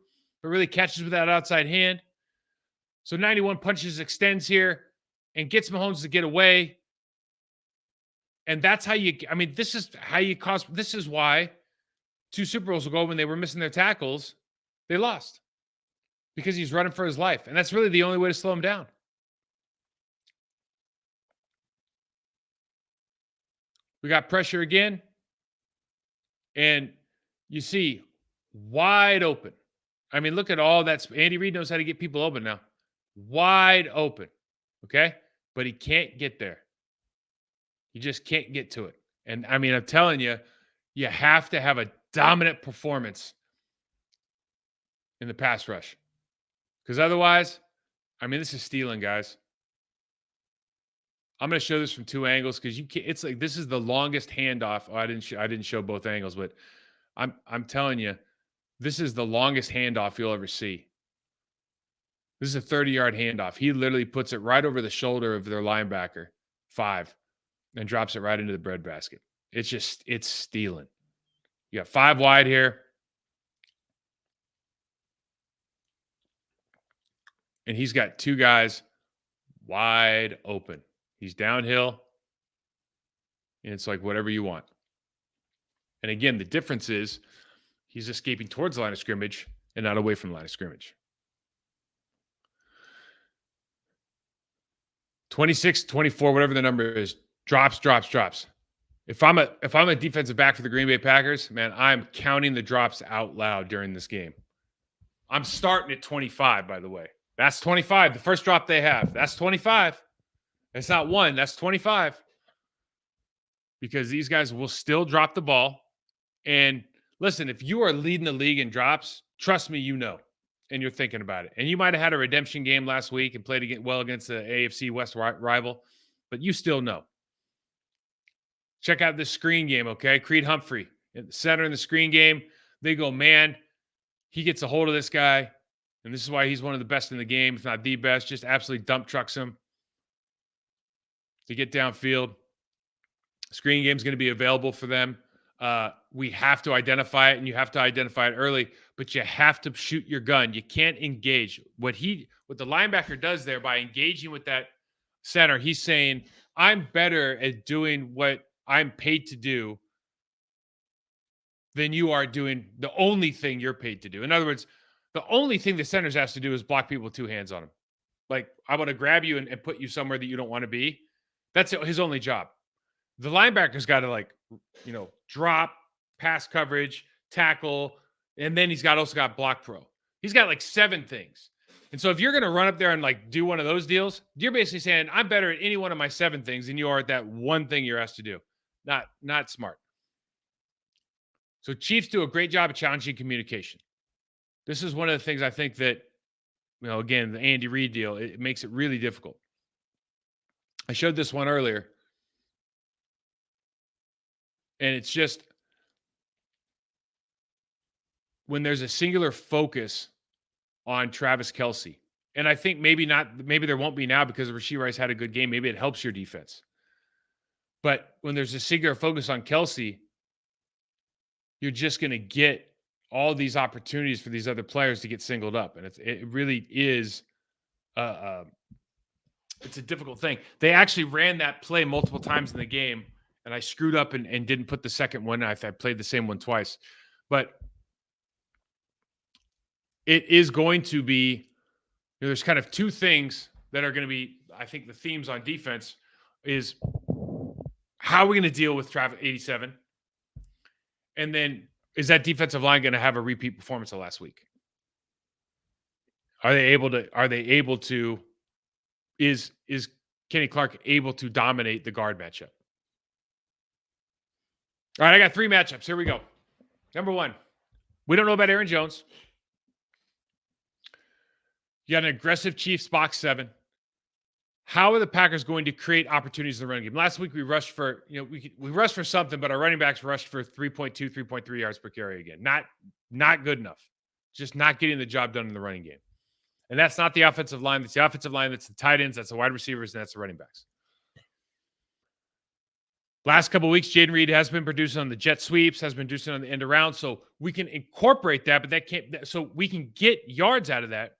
but really catches with that outside hand. So 91 punches, extends here, and gets Mahomes to get away. And that's how this is why 2 Super Bowls ago when they were missing their tackles, they lost because he's running for his life. And that's really the only way to slow him down. We got pressure again. And you see wide open. I mean, look at all that. Andy Reid knows how to get people open now. Wide open. Okay. But he can't get there. He just can't get to it. And I mean, I'm telling you, you have to have a dominant performance in the pass rush. Because otherwise, I mean, this is stealing, guys. I'm going to show this from 2 angles because you can't. It's like this is the longest handoff. Oh, I didn't show both angles, but I'm telling you, this is the longest handoff you'll ever see. This is a 30-yard handoff. He literally puts it right over the shoulder of their linebacker, 5, and drops it right into the breadbasket. It's stealing. You got 5 wide here. And he's got 2 guys wide open. He's downhill. And it's like whatever you want. And again, the difference is he's escaping towards the line of scrimmage and not away from the line of scrimmage. 26, 24, whatever the number is, drops. If I'm a defensive back for the Green Bay Packers, man, I'm counting the drops out loud during this game. I'm starting at 25, by the way. That's 25. The first drop they have. That's 25. It's not 1. That's 25. Because these guys will still drop the ball. And listen, if you are leading the league in drops, trust me, you know. And you're thinking about it. And you might have had a redemption game last week and played well against the AFC West rival, but you still know. Check out this screen game, okay? Creed Humphrey at the center in the screen game. They go, man, he gets a hold of this guy. And this is why he's one of the best in the game, if not the best. Just absolutely dump trucks him to get downfield. Screen game is going to be available for them. We have to identify it, and you have to identify it early, but you have to shoot your gun. You can't engage. What the linebacker does there by engaging with that center, he's saying, I'm better at doing what I'm paid to do than you are doing the only thing you're paid to do. In other words, the only thing the center's has to do is block people with 2 hands on him. Like, I want to grab you and put you somewhere that you don't want to be. That's his only job. The linebacker's got to drop, pass coverage, tackle, and then he's also got block pro. He's got like 7 things. And so if you're going to run up there and like do one of those deals, you're basically saying, I'm better at any one of my 7 things than you are at that one thing you're asked to do. Not smart. So Chiefs do a great job of challenging communication. This is one of the things I think that, again, the Andy Reid deal, it makes it really difficult. I showed this one earlier. And it's just when there's a singular focus on Travis Kelce. And I think maybe there won't be now because Rashee Rice had a good game. Maybe it helps your defense. But when there's a singular focus on Kelce, you're just going to get all these opportunities for these other players to get singled up. And it really is it's a difficult thing. They actually ran that play multiple times in the game, and I screwed up and didn't put the second one. I played the same one twice. But it is going to be, there's kind of 2 things that are going to be, I think, the themes on defense is how are we going to deal with Travis 87? And then is that defensive line going to have a repeat performance of last week? Are they able to, is Kenny Clark able to dominate the guard matchup? All right, I got 3 matchups. Here we go. Number 1, we don't know about Aaron Jones. You got an aggressive Chiefs box 7. How are the Packers going to create opportunities in the running game? Last week we rushed for, we rushed for something, but our running backs rushed for 3.2, 3.3 yards per carry again. Not good enough. Just not getting the job done in the running game. And that's not the offensive line. That's the offensive line. That's the tight ends. That's the wide receivers. And that's the running backs. Last couple of weeks, Jaden Reed has been producing on the jet sweeps, has been producing on the end around. So we can incorporate that, but that can't. So we can get yards out of that,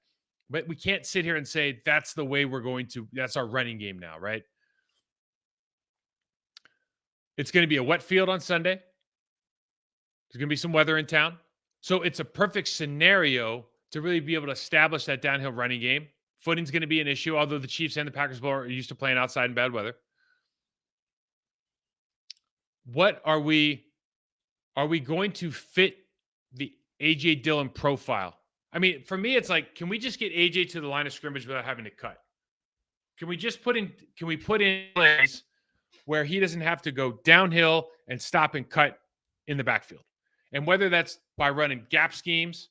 but we can't sit here and say that's the way we're going to. That's our running game now, right? It's going to be a wet field on Sunday. There's going to be some weather in town. So it's a perfect scenario to really be able to establish that downhill running game. Footing's going to be an issue, although the Chiefs and the Packers are used to playing outside in bad weather. What are we going to fit the AJ Dillon profile? I mean, for me, it's like, can we just get AJ to the line of scrimmage without having to cut? Can we put in plays where he doesn't have to go downhill and stop and cut in the backfield? And whether that's by running gap schemes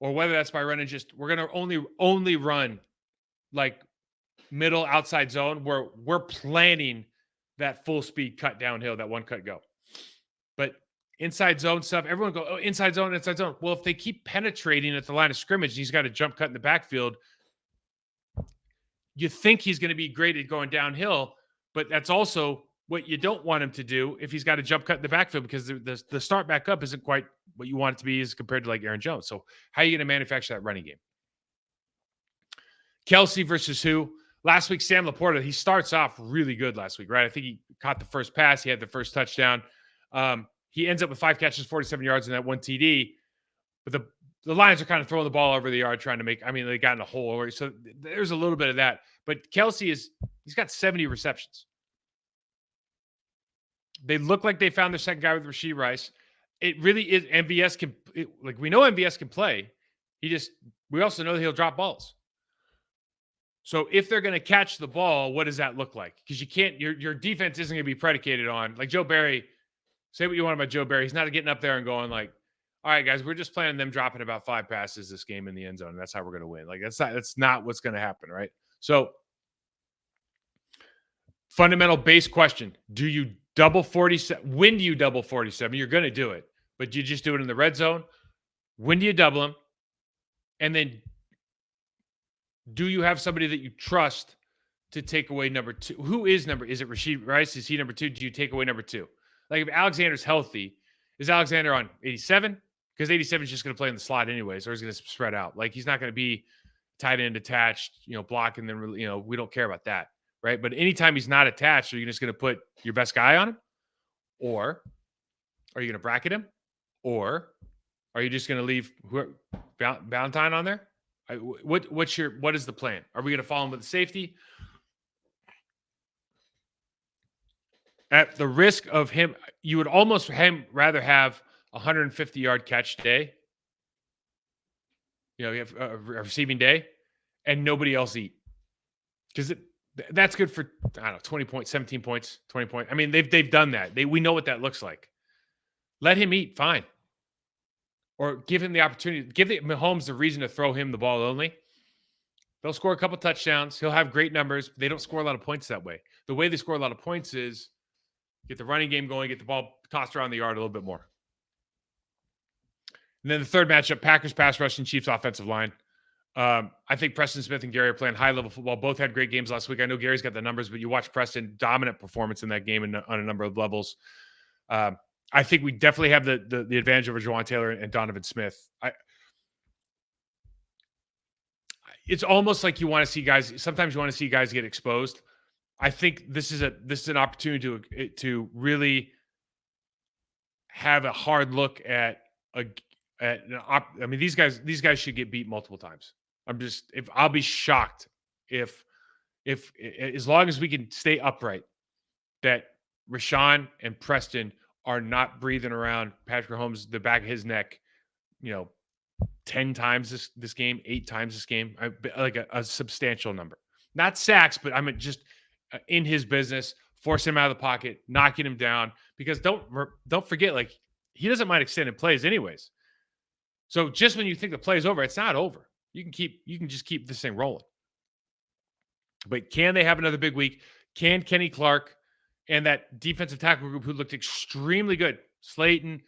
or whether that's by running we're going to only run like middle outside zone where we're planning that full speed cut downhill, that one cut go. But inside zone stuff, everyone go, oh, inside zone, inside zone. Well, if they keep penetrating at the line of scrimmage, he's got a jump cut in the backfield. You think he's going to be great at going downhill, but that's also what you don't want him to do if he's got a jump cut in the backfield, because the start back up isn't quite what you want it to be as compared to like Aaron Jones. So how are you going to manufacture that running game? Kelsey versus who? Last week, Sam Laporta, he starts off really good last week, right? I think he caught the first pass. He had the first touchdown. He ends up with 5 catches, 47 yards in that one TD. But the Lions are kind of throwing the ball over the yard trying to they got in a hole already. So there's a little bit of that. But Kelsey he's got 70 receptions. They look like they found their second guy with Rashee Rice. It really is. We know MVS can play. We also know that he'll drop balls. So if they're going to catch the ball, what does that look like? Because you can't, your defense isn't going to be predicated on, like Joe Barry. Say what you want about Joe Barry. He's not getting up there and going like, all right, guys, we're just planning them dropping about 5 passes this game in the end zone. And that's how we're going to win. Like that's not what's going to happen, right? So fundamental base question. Do you double 47? When do you double 47? You're going to do it, but you just do it in the red zone. When do you double them? And then do you have somebody that you trust to take away number 2? Who is is it Rashee Rice? Is he number 2? Do you take away number 2? Like if Alexander's healthy, is Alexander on 87? Because 87 is just going to play in the slot anyways, or is going to spread out. Like he's not going to be tight end attached, blocking them. We don't care about that, right? But anytime he's not attached, are you just going to put your best guy on him? Or are you going to bracket him? Or are you just going to leave Valentine on there? What is the plan? Are we going to follow him with the safety? At the risk of him, you would almost rather have a 150-yard catch day. You have a receiving day, and nobody else eat, because that's good for 20 points, 17 points, 20 points. I mean, they've done that. We know what that looks like. Let him eat, fine. Or give him the opportunity. Give Mahomes the reason to throw him the ball only. They'll score a couple touchdowns. He'll have great numbers. They don't score a lot of points that way. The way they score a lot of points is get the running game going, get the ball tossed around the yard a little bit more. And then the third matchup, Packers pass rush and Chiefs offensive line. I think Preston Smith and Gary are playing high-level football. Both had great games last week. I know Gary's got the numbers, but you watch Preston, dominant performance in that game on a number of levels. I think we definitely have the advantage over Juwan Taylor and Donovan Smith. It's almost like you want to see guys. Sometimes you want to see guys get exposed. I think this is an opportunity to really have a hard look at these guys should get beat multiple times. I'll be shocked if as long as we can stay upright, that Rashawn and Preston are not breathing around Patrick Mahomes, the back of his neck, 10 times this game, 8 times this game, like a substantial number. Not sacks, but I mean just in his business, forcing him out of the pocket, knocking him down. Because don't forget, like he doesn't mind extended plays anyways. So just when you think the play is over, it's not over. You can just keep this thing rolling. But can they have another big week? Can Kenny Clark and that defensive tackle group who looked extremely good, Slayton,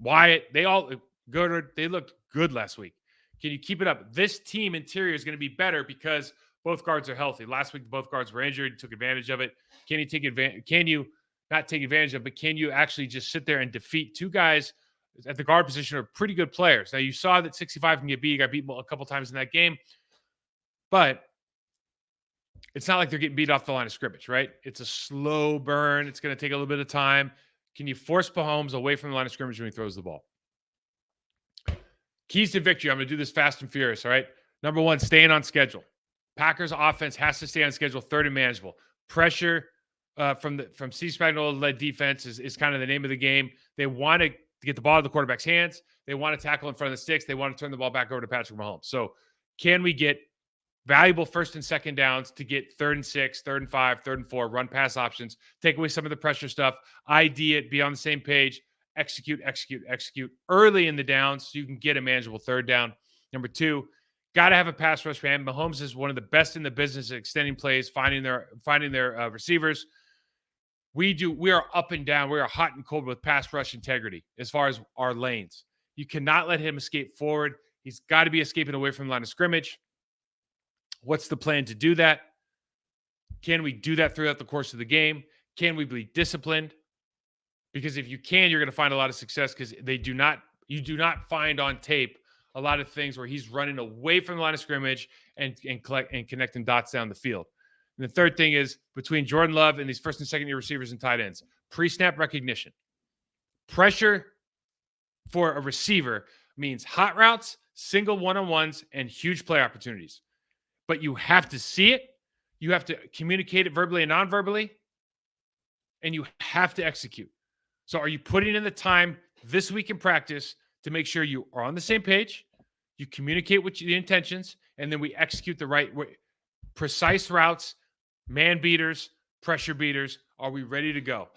Wyatt, they looked good last week. Can you keep it up? This team interior is going to be better because both guards are healthy. Last week, both guards were injured, took advantage of it. Can you take advantage? Can you not take advantage of it, but can you actually just sit there and defeat 2 guys at the guard position are pretty good players? Now, you saw that 65 can get beat. You got beat a couple times in that game. But it's not like they're getting beat off the line of scrimmage, right? It's a slow burn. It's going to take a little bit of time. Can you force Mahomes away from the line of scrimmage when he throws the ball? Keys to victory. I'm going to do this fast and furious. All right. Number one, staying on schedule. Packers offense has to stay on schedule, third and manageable. Pressure from Steve Spagnuolo-led defense is kind of the name of the game. They want to get the ball to the quarterback's hands. They want to tackle in front of the sticks. They want to turn the ball back over to Patrick Mahomes. So can we get valuable first and second downs to get 3rd and 6, 3rd and 5, 3rd and 4, run pass options, take away some of the pressure stuff, ID it, be on the same page, execute early in the downs so you can get a manageable third down. Number two, got to have a pass rush, man. Mahomes is one of the best in the business at extending plays, finding their receivers. We are up and down. We are hot and cold with pass rush integrity as far as our lanes. You cannot let him escape forward. He's got to be escaping away from the line of scrimmage. What's the plan to do that? Can we do that throughout the course of the game? Can we be disciplined? Because if you can, you're going to find a lot of success because you do not find on tape a lot of things where he's running away from the line of scrimmage and connecting dots down the field. And the third thing is between Jordan Love and these first and second year receivers and tight ends, pre-snap recognition. Pressure for a receiver means hot routes, single one-on-ones, and huge play opportunities. But you have to see it. You have to communicate it verbally and non-verbally. And you have to execute. So are you putting in the time this week in practice to make sure you are on the same page, you communicate with the intentions, and then we execute the right way, precise routes, man beaters, pressure beaters. Are we ready to go?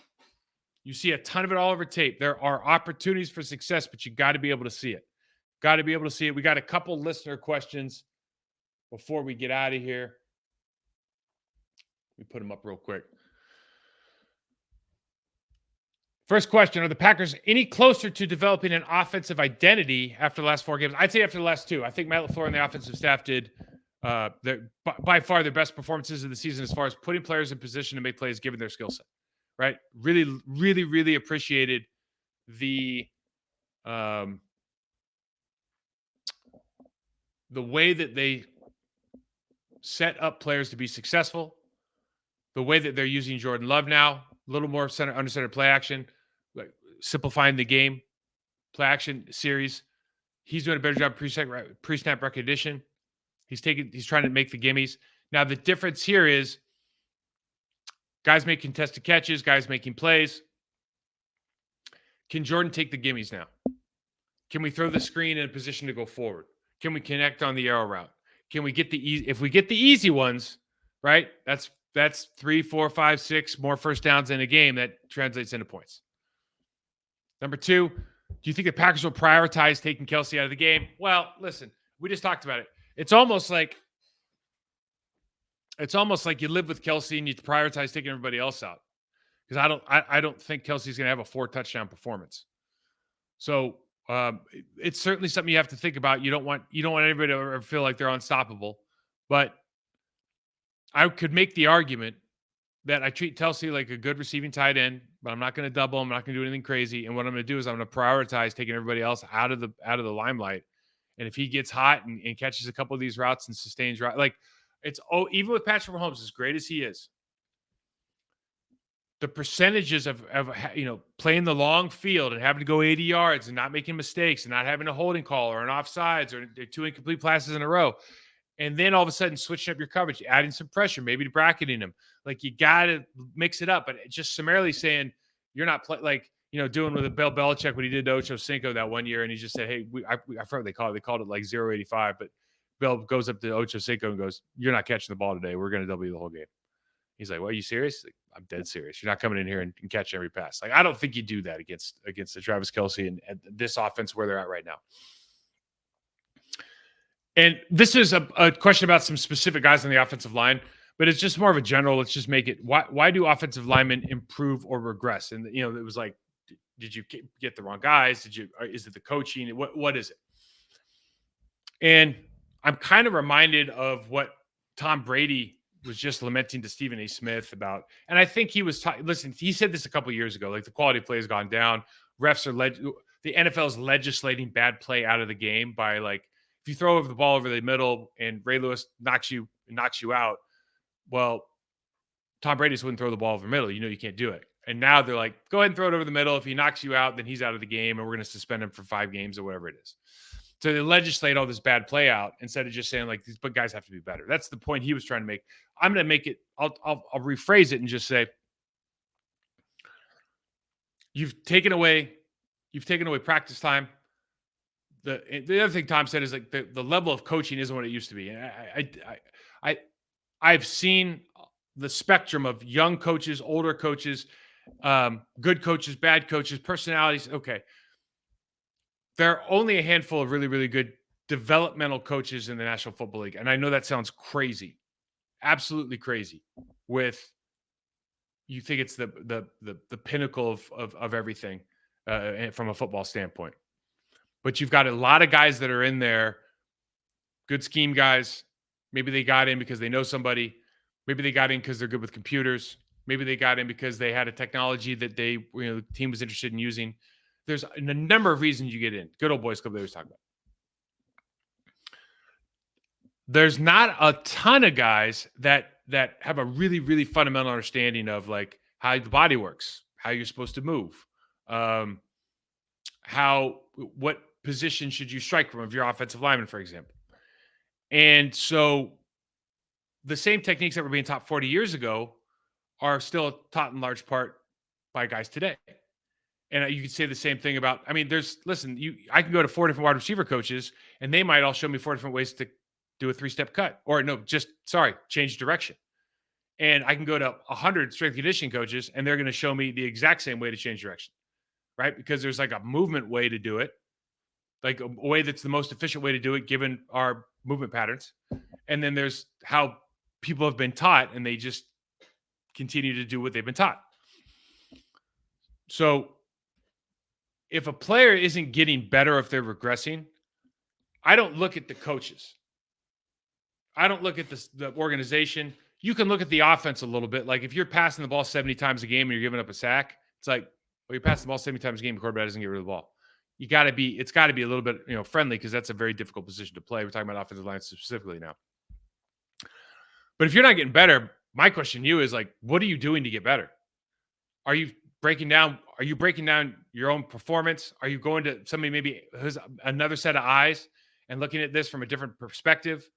You see a ton of it all over tape. There are opportunities for success, but you got to be able to see it. Got to be able to see it. We got a couple listener questions before we get out of here. Let me put them up real quick. First question, are the Packers any closer to developing an offensive identity after the last 4 games? I'd say after the last 2. I think Matt LaFleur and the offensive staff did by far their best performances of the season as far as putting players in position to make plays given their skill set, right? Really, really, really appreciated the way that they set up players to be successful, the way that they're using Jordan Love now, a little more under center play action, like simplifying the game, play action series. He's doing a better job pre-snap recognition. He's trying to make the gimmies. Now the difference here is guys making contested catches, guys making plays. Can Jordan take the gimmies now? Can we throw the screen in a position to go forward? Can we connect on the arrow route? Can we get if we get the easy ones, right? That's 3, 4, 5, 6 more first downs in a game that translates into points. Number 2, do you think the Packers will prioritize taking Kelce out of the game? Well, listen, we just talked about it. It's almost like you live with Kelce and you prioritize taking everybody else out. Because I don't think Kelce's going to have a 4-touchdown performance. So it's certainly something you have to think about. You don't want anybody to ever feel like they're unstoppable, but I could make the argument that I treat Kelce like a good receiving tight end, but I'm not going to double him. I'm not going to do anything crazy. And what I'm going to do is I'm going to prioritize taking everybody else out of the limelight. And if he gets hot and catches a couple of these routes and sustains route, like even with Patrick Mahomes, as great as he is, the percentages of playing the long field and having to go 80 yards and not making mistakes and not having a holding call or an offsides or 2 incomplete passes in a row. And then all of a sudden switching up your coverage, adding some pressure, maybe bracketing him. Like you got to mix it up. But just summarily saying you're not doing with a Bill Belichick what he did to Ocho Cinco that one year. And he just said, hey, I forgot what they called it. They called it like 0-85. But Bill goes up to Ocho Cinco and goes, you're not catching the ball today. We're going to double you the whole game. He's like, well, are you serious? Like, I'm dead serious. You're not coming in here and catching every pass. Like, I don't think you do that against the Travis Kelce and this offense where they're at right now. And this is a question about some specific guys on the offensive line, but it's just more of a general. Let's just make it. Why do offensive linemen improve or regress? And it was like, did you get the wrong guys? Is it the coaching? What is it? And I'm kind of reminded of what Tom Brady was just lamenting to Stephen A. Smith about. And I think he was listen. He said this a couple of years ago. Like the quality of play has gone down. Refs are the NFL is legislating bad play out of the game by like. If you throw the ball over the middle and Ray Lewis knocks you out, well, Tom Brady just wouldn't throw the ball over the middle. You can't do it. And now they're like, go ahead and throw it over the middle. If he knocks you out, then he's out of the game, and we're going to suspend him for 5 games or whatever it is. So they legislate all this bad play out instead of just saying, like, these guys have to be better. That's the point he was trying to make. I'm going to make it, I'll rephrase it and just say, you've taken away practice time. The other thing Tom said is like the level of coaching isn't what it used to be. And I've seen the spectrum of young coaches, older coaches, good coaches, bad coaches, personalities. Okay. There are only a handful of really, really good developmental coaches in the National Football League. And I know that sounds crazy, absolutely crazy. You think it's the pinnacle of everything from a football standpoint. But you've got a lot of guys that are in there, good scheme guys. Maybe they got in because they know somebody. Maybe they got in because they're good with computers. Maybe they got in because they had a technology that the team was interested in using. There's a number of reasons you get in. Good old boys club they always talk about. There's not a ton of guys that have a really, really fundamental understanding of like how the body works, how you're supposed to move, what position should you strike from if you're offensive lineman, for example. And so the same techniques that were being taught 40 years ago are still taught in large part by guys today. And you could say the same thing about, I mean, I can go to 4 different wide receiver coaches and they might all show me 4 different ways to do a 3-step cut or change direction. And I can go to 100 strength and conditioning coaches and they're going to show me the exact same way to change direction, right? Because there's like a movement way to do it, like a way that's the most efficient way to do it given our movement patterns. And then there's how people have been taught and they just continue to do what they've been taught. So if a player isn't getting better, if they're regressing, I don't look at the coaches. I don't look at the organization. You can look at the offense a little bit. Like if you're passing the ball 70 times a game and you're giving up a sack, it's like, well, you're passing the ball 70 times a game, the quarterback doesn't get rid of the ball. It's got to be a little bit, friendly because that's a very difficult position to play. We're talking about offensive line specifically now. But if you're not getting better, my question to you is like, what are you doing to get better? Are you breaking down your own performance? Are you going to somebody maybe who's another set of eyes and looking at this from a different perspective?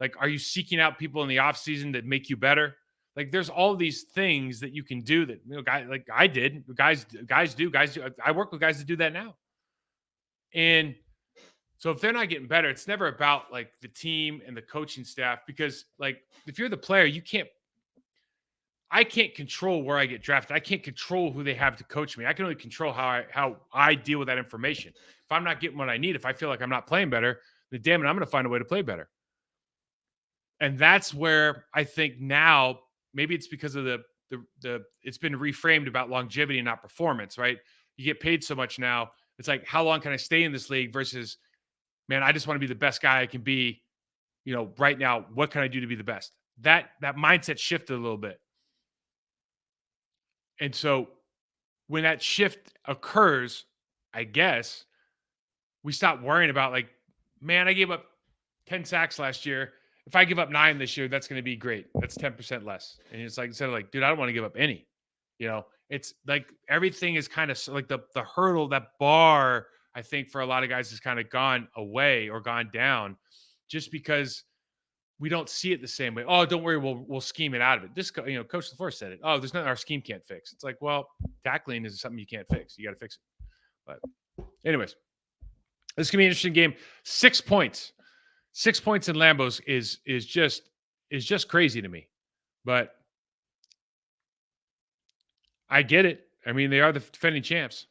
Like, are you seeking out people in the off season that make you better? Like, there's all these things that you can do that, guys like I did, guys do. I work with guys that do that now. And so if they're not getting better, it's never about like the team and the coaching staff, because like if you're the player, I can't control where I get drafted. I can't control who they have to coach me. I can only control how I deal with that information. If I'm not getting what I need, if I feel like I'm not playing better, then damn it, I'm going to find a way to play better. And that's where I think now, maybe it's because of it's been reframed about longevity and not performance, right? You get paid so much now. It's like, how long can I stay in this league versus, man, I just want to be the best guy I can be, right now. What can I do to be the best? That mindset shifted a little bit. And so when that shift occurs, I guess we stop worrying about like, man, I gave up 10 sacks last year. If I give up 9 this year, that's going to be great. That's 10% less. And it's like, instead of like, dude, I don't want to give up any, it's like everything is kind of like the hurdle, that bar, I think for a lot of guys has kind of gone away or gone down just because we don't see it the same way. Oh, don't worry, we'll scheme it out of it. This, Coach LaFleur said it. Oh, there's nothing our scheme can't fix. It's like, well, tackling is something you can't fix. You got to fix it. But anyways, this is gonna be an interesting game. 6 points. 6 points in Lambeau's is just crazy to me. But I get it. I mean, they are the defending champs.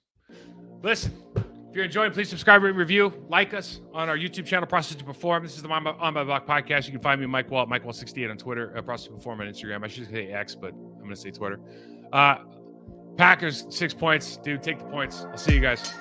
Listen, if you're enjoying, please subscribe, rate, review, like us on our YouTube channel, Process to Perform. This is the On My Block podcast. You can find me, Mike Wall, Mike Wall 68 on Twitter, Process to Perform on Instagram. I should say X, but I'm going to say Twitter. Packers, 6 points. Dude, take the points. I'll see you guys.